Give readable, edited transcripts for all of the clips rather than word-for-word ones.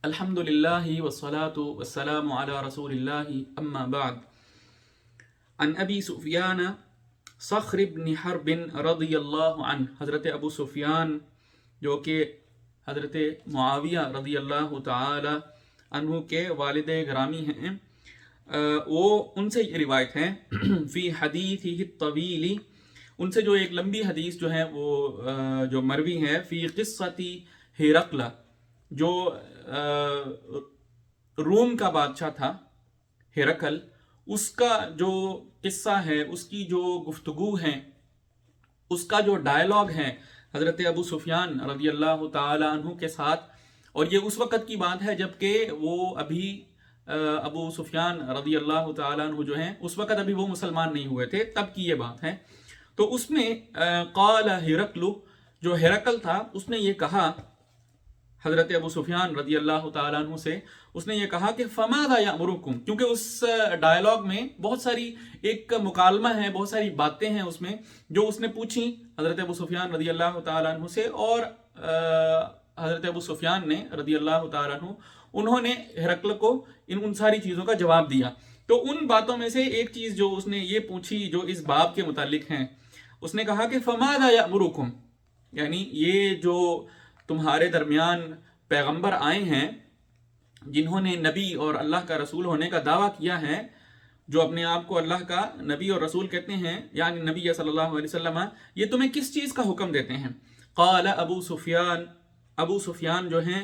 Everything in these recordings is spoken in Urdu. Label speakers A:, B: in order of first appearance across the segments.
A: الحمد للہ والصلاة والسلام علی رسول اللہ اما بعد عن ابی سفیان صخر بن حرب رضی اللہ عنہ، حضرت ابو سفیان جو کہ حضرت معاویہ رضی اللہ تعالی عنہ کے والد گرامی ہیں، وہ ان سے یہ روایت ہے فی حدیثہ الطویل، ان سے جو ایک لمبی حدیث جو ہے وہ جو مروی ہے فی قصۃ ہرقل، جو روم کا بادشاہ تھا ہرقل، اس کا جو قصہ ہے، اس کی جو گفتگو ہے، اس کا جو ڈائلاگ ہے حضرت ابو سفیان رضی اللہ تعالی عنہ کے ساتھ. اور یہ اس وقت کی بات ہے جب کہ وہ ابھی ابو سفیان رضی اللہ تعالی عنہ جو ہیں اس وقت ابھی وہ مسلمان نہیں ہوئے تھے، تب کی یہ بات ہے. تو اس میں قال ہرقل، جو ہرقل تھا اس نے یہ کہا حضرت ابو سفیان رضی اللہ تعالیٰ عنہ سے، اس نے یہ کہا کہ فماذا یأمرکم، کیونکہ اس ڈائلاگ میں بہت ساری ایک مکالمہ ہے، بہت ساری باتیں ہیں اس میں جو اس نے پوچھی حضرت ابو سفیان رضی اللہ تعالیٰ عنہ سے، اور حضرت ابو سفیان نے رضی اللہ تعالیٰ عنہ انہوں نے ہرقل کو ان ساری چیزوں کا جواب دیا. تو ان باتوں میں سے ایک چیز جو اس نے یہ پوچھی جو اس باب کے متعلق ہیں، اس نے کہا کہ فماذا یأمرکم، یعنی یہ جو تمہارے درمیان پیغمبر آئے ہیں جنہوں نے نبی اور اللہ کا رسول ہونے کا دعویٰ کیا ہے، جو اپنے آپ کو اللہ کا نبی اور رسول کہتے ہیں، یعنی نبی صلی اللہ علیہ وسلم، یہ تمہیں کس چیز کا حکم دیتے ہیں؟ قال ابو سفیان، ابو سفیان جو ہیں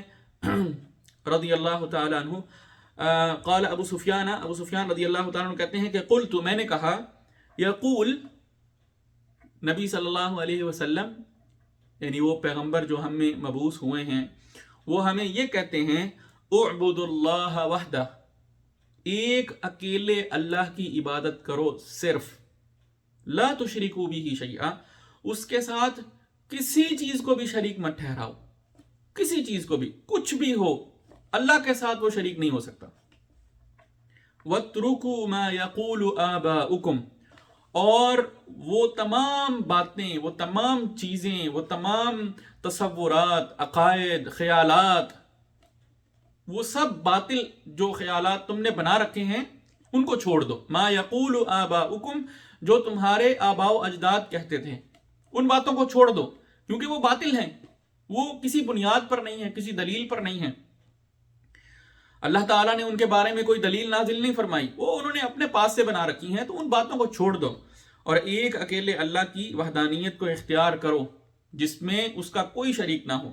A: رضی اللہ تعالی عنہ، قال ابو سفیان رضی اللہ تعالی عنہ کہتے ہیں کہ قلت، میں نے کہا، یقول، نبی صلی اللہ علیہ وسلم یعنی وہ پیغمبر جو ہم میں مبعوث ہوئے ہیں، وہ ہمیں یہ کہتے ہیں اعبد اللہ وحدہ، ایک اکیلے اللہ کی عبادت کرو صرف، لا تشرکوا بہ شیئا، اس کے ساتھ کسی چیز کو بھی شریک مت ٹھہراؤ، کسی چیز کو بھی، کچھ بھی ہو اللہ کے ساتھ وہ شریک نہیں ہو سکتا. واترکوا ما یقول آباؤکم، اور وہ تمام باتیں، وہ تمام چیزیں، وہ تمام تصورات، عقائد، خیالات، وہ سب باطل جو خیالات تم نے بنا رکھے ہیں ان کو چھوڑ دو. ما یقول آباؤکم، جو تمہارے آباء و اجداد کہتے تھے ان باتوں کو چھوڑ دو، کیونکہ وہ باطل ہیں، وہ کسی بنیاد پر نہیں ہیں، کسی دلیل پر نہیں ہیں. اللہ تعالیٰ نے ان کے بارے میں کوئی دلیل نازل نہیں فرمائی، وہ انہوں نے اپنے پاس سے بنا رکھی ہیں، تو ان باتوں کو چھوڑ دو اور ایک اکیلے اللہ کی وحدانیت کو اختیار کرو جس میں اس کا کوئی شریک نہ ہو.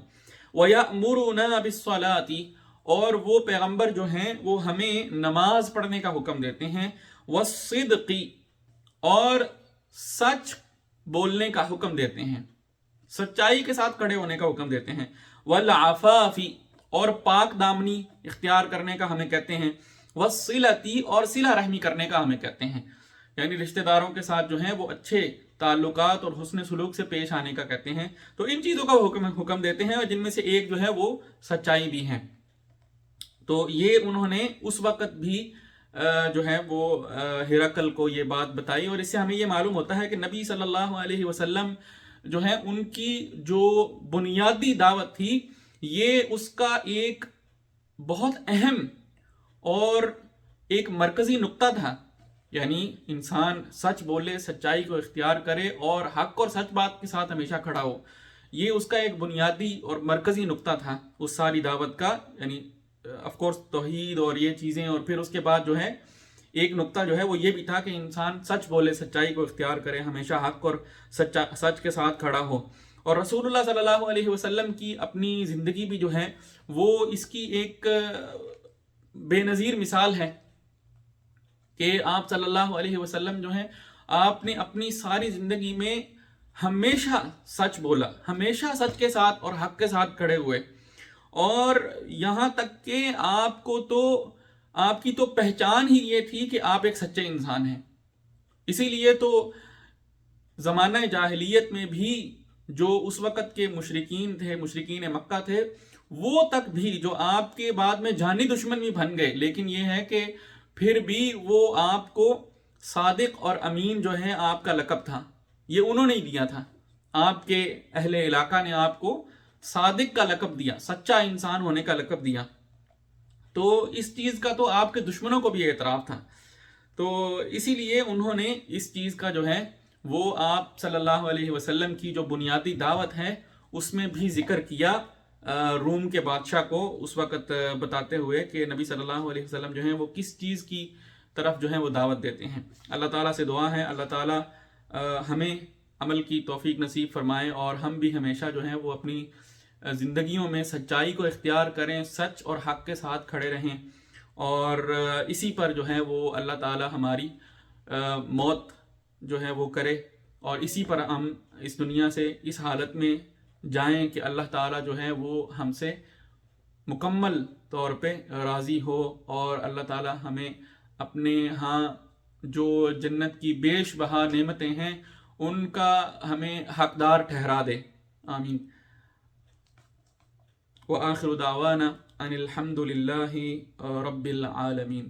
A: وَيَأْمُرُنَا بِالصَّلَاةِ، اور وہ پیغمبر جو ہیں وہ ہمیں نماز پڑھنے کا حکم دیتے ہیں. وَالصِّدْقِ، اور سچ بولنے کا حکم دیتے ہیں، سچائی کے ساتھ کھڑے ہونے کا حکم دیتے ہیں. وَالْعَفَافِ، اور پاک دامنی اختیار کرنے کا ہمیں کہتے ہیں. وَالصِّلَةِ، اور صلہ رحمی کرنے کا ہمیں کہتے ہیں، یعنی رشتہ داروں کے ساتھ جو ہیں وہ اچھے تعلقات اور حسن سلوک سے پیش آنے کا کہتے ہیں. تو ان چیزوں کا حکم دیتے ہیں، اور جن میں سے ایک جو ہے وہ سچائی بھی ہے. تو یہ انہوں نے اس وقت بھی جو ہے وہ ہرقل کو یہ بات بتائی، اور اس سے ہمیں یہ معلوم ہوتا ہے کہ نبی صلی اللہ علیہ وسلم جو ہے ان کی جو بنیادی دعوت تھی، یہ اس کا ایک بہت اہم اور ایک مرکزی نقطہ تھا. یعنی انسان سچ بولے، سچائی کو اختیار کرے اور حق اور سچ بات کے ساتھ ہمیشہ کھڑا ہو، یہ اس کا ایک بنیادی اور مرکزی نقطہ تھا اس ساری دعوت کا. یعنی آف کورس توحید اور یہ چیزیں، اور پھر اس کے بعد جو ہے ایک نقطہ جو ہے وہ یہ بھی تھا کہ انسان سچ بولے، سچائی کو اختیار کرے، ہمیشہ حق اور سچ کے ساتھ کھڑا ہو. اور رسول اللہ صلی اللہ علیہ وسلم کی اپنی زندگی بھی جو ہے وہ اس کی ایک بے نظیر مثال ہے کہ آپ صلی اللہ علیہ وسلم جو ہیں آپ نے اپنی ساری زندگی میں ہمیشہ سچ بولا، ہمیشہ سچ کے ساتھ اور حق کے ساتھ کھڑے ہوئے، اور یہاں تک کہ آپ کی تو پہچان ہی یہ تھی کہ آپ ایک سچے انسان ہیں. اسی لیے تو زمانہ جاہلیت میں بھی جو اس وقت کے مشرکین تھے، مشرکین مکہ تھے، وہ تک بھی جو آپ کے بعد میں جانی دشمن بھی بن گئے، لیکن یہ ہے کہ پھر بھی وہ آپ کو صادق اور امین جو ہے آپ کا لقب تھا، یہ انہوں نے ہی دیا تھا. آپ کے اہل علاقہ نے آپ کو صادق کا لقب دیا، سچا انسان ہونے کا لقب دیا. تو اس چیز کا تو آپ کے دشمنوں کو بھی اعتراف تھا، تو اسی لیے انہوں نے اس چیز کا جو ہے وہ آپ صلی اللہ علیہ وسلم کی جو بنیادی دعوت ہے اس میں بھی ذکر کیا، روم کے بادشاہ کو اس وقت بتاتے ہوئے کہ نبی صلی اللہ علیہ وسلم جو ہیں وہ کس چیز کی طرف جو ہے وہ دعوت دیتے ہیں۔ اللہ تعالیٰ سے دعا ہے اللہ تعالیٰ ہمیں عمل کی توفیق نصیب فرمائے، اور ہم بھی ہمیشہ جو ہیں وہ اپنی زندگیوں میں سچائی کو اختیار کریں، سچ اور حق کے ساتھ کھڑے رہیں، اور اسی پر جو ہے وہ اللہ تعالیٰ ہماری موت جو ہے وہ کرے، اور اسی پر ہم اس دنیا سے اس حالت میں جائیں کہ اللہ تعالیٰ جو ہے وہ ہم سے مکمل طور پہ راضی ہو، اور اللہ تعالیٰ ہمیں اپنے ہاں جو جنت کی بیش بہا نعمتیں ہیں ان کا ہمیں حقدار ٹھہرا دے، آمین۔ وآخر دعوانا ان الحمد للہ رب العالمین۔